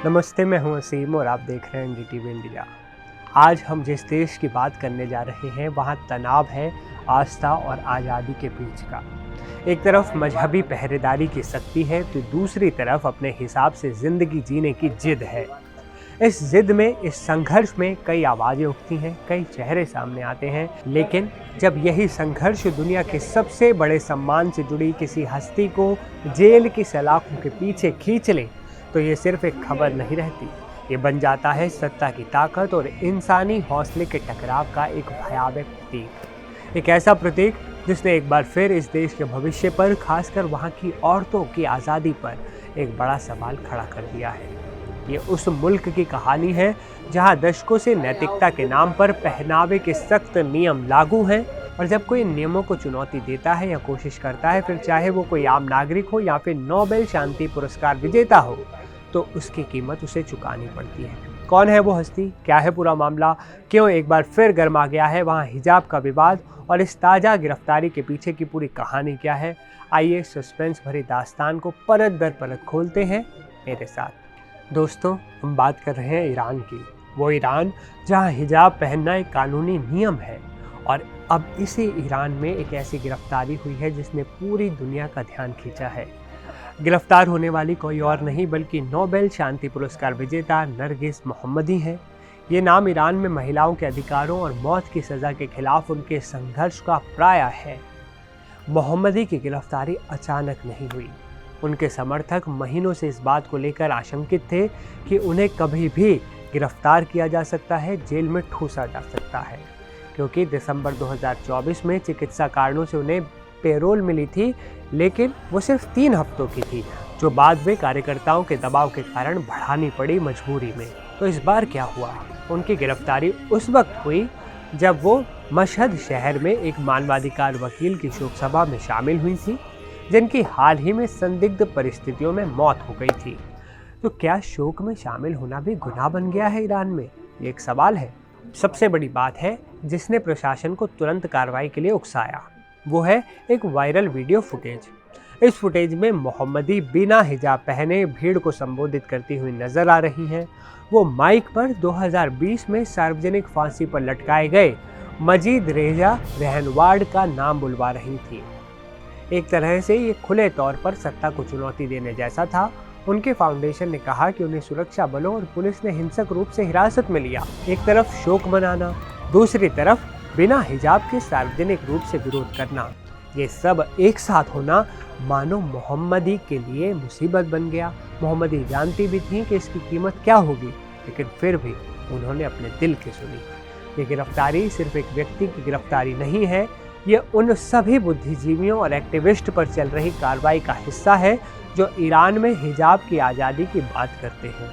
नमस्ते, मैं हूं असीम और आप देख रहे हैं एनडीटीवी इंडिया। आज हम जिस देश की बात करने जा रहे हैं वहां तनाव है आस्था और आज़ादी के बीच का। एक तरफ मजहबी पहरेदारी की सख्ती है तो दूसरी तरफ अपने हिसाब से ज़िंदगी जीने की जिद है। इस जिद में, इस संघर्ष में कई आवाज़ें उठती हैं, कई चेहरे सामने आते हैं, लेकिन जब यही संघर्ष दुनिया के सबसे बड़े सम्मान से जुड़ी किसी हस्ती को जेल की सलाखों के पीछे खींच ले तो ये सिर्फ एक खबर नहीं रहती, ये बन जाता है सत्ता की ताकत और इंसानी हौसले के टकराव का एक भयावह प्रतीक। एक ऐसा प्रतीक जिसने एक बार फिर इस देश के भविष्य पर, खासकर वहाँ की औरतों की आज़ादी पर एक बड़ा सवाल खड़ा कर दिया है। ये उस मुल्क की कहानी है जहाँ दशकों से नैतिकता के नाम पर पहनावे के सख्त नियम लागू हैं, और जब कोई इन नियमों को चुनौती देता है या कोशिश करता है, फिर चाहे वो कोई आम नागरिक हो या फिर नोबेल शांति पुरस्कार विजेता हो, तो उसकी कीमत उसे चुकानी पड़ती है। कौन है वो हस्ती, क्या है पूरा मामला, क्यों एक बार फिर गर्मा गया है वहाँ हिजाब का विवाद, और इस ताज़ा गिरफ्तारी के पीछे की पूरी कहानी क्या है, आइए सस्पेंस भरी दास्तान को परत दर परत खोलते हैं मेरे साथ। दोस्तों, हम बात कर रहे हैं ईरान की। वो ईरान जहाँ हिजाब पहनना एक कानूनी नियम है, और अब इसी ईरान में एक ऐसी गिरफ्तारी हुई है जिसने पूरी दुनिया का ध्यान खींचा है। गिरफ्तार होने वाली कोई और नहीं बल्कि नोबेल शांति पुरस्कार विजेता नरगिस मोहम्मदी है। ये नाम ईरान में महिलाओं के अधिकारों और मौत की सज़ा के खिलाफ उनके संघर्ष का प्राया है। मोहम्मदी की गिरफ्तारी अचानक नहीं हुई। उनके समर्थक महीनों से इस बात को लेकर आशंकित थे कि उन्हें कभी भी गिरफ्तार किया जा सकता है, जेल में ठूसा जा सकता है, क्योंकि दिसंबर 2024 में चिकित्सा कारणों से उन्हें पेरोल मिली थी, लेकिन वो सिर्फ 3 हफ्तों की थी, जो बाद में कार्यकर्ताओं के दबाव के कारण बढ़ानी पड़ी मजबूरी में। तो इस बार क्या हुआ? उनकी गिरफ्तारी उस वक्त हुई जब वो मशहद शहर में एक मानवाधिकार वकील की शोक सभा में शामिल हुई थी, जिनकी हाल ही में संदिग्ध परिस्थितियों में मौत हो गई थी। तो क्या शोक में शामिल होना भी गुनाह बन गया है ईरान में? ये एक सवाल है। सबसे बड़ी बात है जिसने प्रशासन को तुरंत कार्रवाई के लिए उकसाया, वो है एक वायरल वीडियो फुटेज। इस फुटेज में मोहम्मदी बिना हिजाब पहने भीड़ को संबोधित करती हुई नजर आ रही हैं। वो माइक पर 2020 में सार्वजनिक फांसी पर लटकाए गए मजीद रेजा रहनवाड का नाम बुलवा रही थी। एक तरह से ये खुले तौर पर सत्ता को चुनौती देने जैसा था। उनके फाउंडेशन ने कहा कि उन्हें सुरक्षा बलों और पुलिस ने हिंसक रूप से हिरासत में लिया। एक तरफ शोक मनाना, दूसरी तरफ बिना हिजाब के सार्वजनिक रूप से विरोध करना, ये सब एक साथ होना मानो मोहम्मदी के लिए मुसीबत बन गया। मोहम्मदी जानती भी थी कि इसकी कीमत क्या होगी, लेकिन फिर भी उन्होंने अपने दिल की सुनी। ये गिरफ्तारी सिर्फ एक व्यक्ति की गिरफ्तारी नहीं है, ये उन सभी बुद्धिजीवियों और एक्टिविस्ट पर चल रही कार्रवाई का हिस्सा है जो ईरान में हिजाब की आज़ादी की बात करते हैं।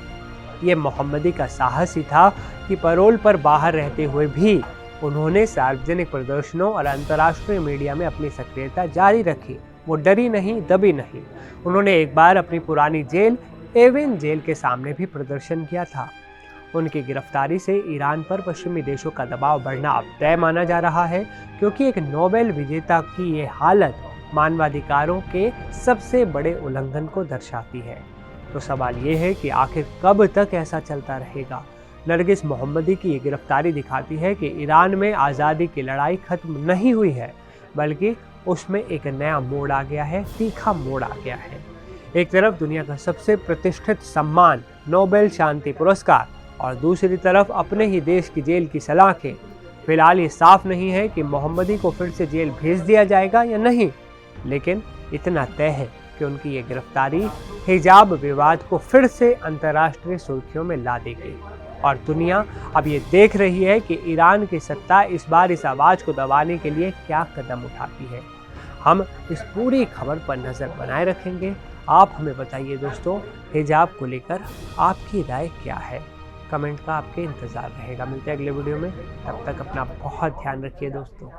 ये मोहम्मदी का साहस ही था कि पैरोल पर बाहर रहते हुए भी उन्होंने सार्वजनिक प्रदर्शनों और अंतर्राष्ट्रीय मीडिया में अपनी सक्रियता जारी रखी। वो डरी नहीं, दबी नहीं। उन्होंने एक बार अपनी पुरानी जेल एविन जेल के सामने भी प्रदर्शन किया था। उनकी गिरफ्तारी से ईरान पर पश्चिमी देशों का दबाव बढ़ना अब तय माना जा रहा है, क्योंकि एक नोबेल विजेता की ये हालत मानवाधिकारों के सबसे बड़े उल्लंघन को दर्शाती है। तो सवाल ये है कि आखिर कब तक ऐसा चलता रहेगा? नरगिस मोहम्मदी की ये गिरफ्तारी दिखाती है कि ईरान में आज़ादी की लड़ाई खत्म नहीं हुई है, बल्कि उसमें एक नया मोड़ आ गया है, तीखा मोड़ आ गया है। एक तरफ दुनिया का सबसे प्रतिष्ठित सम्मान नोबेल शांति पुरस्कार, और दूसरी तरफ अपने ही देश की जेल की सलाखें। फिलहाल ये साफ नहीं है कि मोहम्मदी को फिर से जेल भेज दिया जाएगा या नहीं, लेकिन इतना तय है कि उनकी ये गिरफ्तारी हिजाब विवाद को फिर से अंतर्राष्ट्रीय सुर्खियों में ला देगी। और दुनिया अब ये देख रही है कि ईरान की सत्ता इस बार इस आवाज़ को दबाने के लिए क्या कदम उठाती है। हम इस पूरी खबर पर नज़र बनाए रखेंगे। आप हमें बताइए दोस्तों, हिजाब को लेकर आपकी राय क्या है? कमेंट का आपके इंतज़ार रहेगा। मिलते हैं अगले वीडियो में, तब तक अपना बहुत ध्यान रखिए दोस्तों।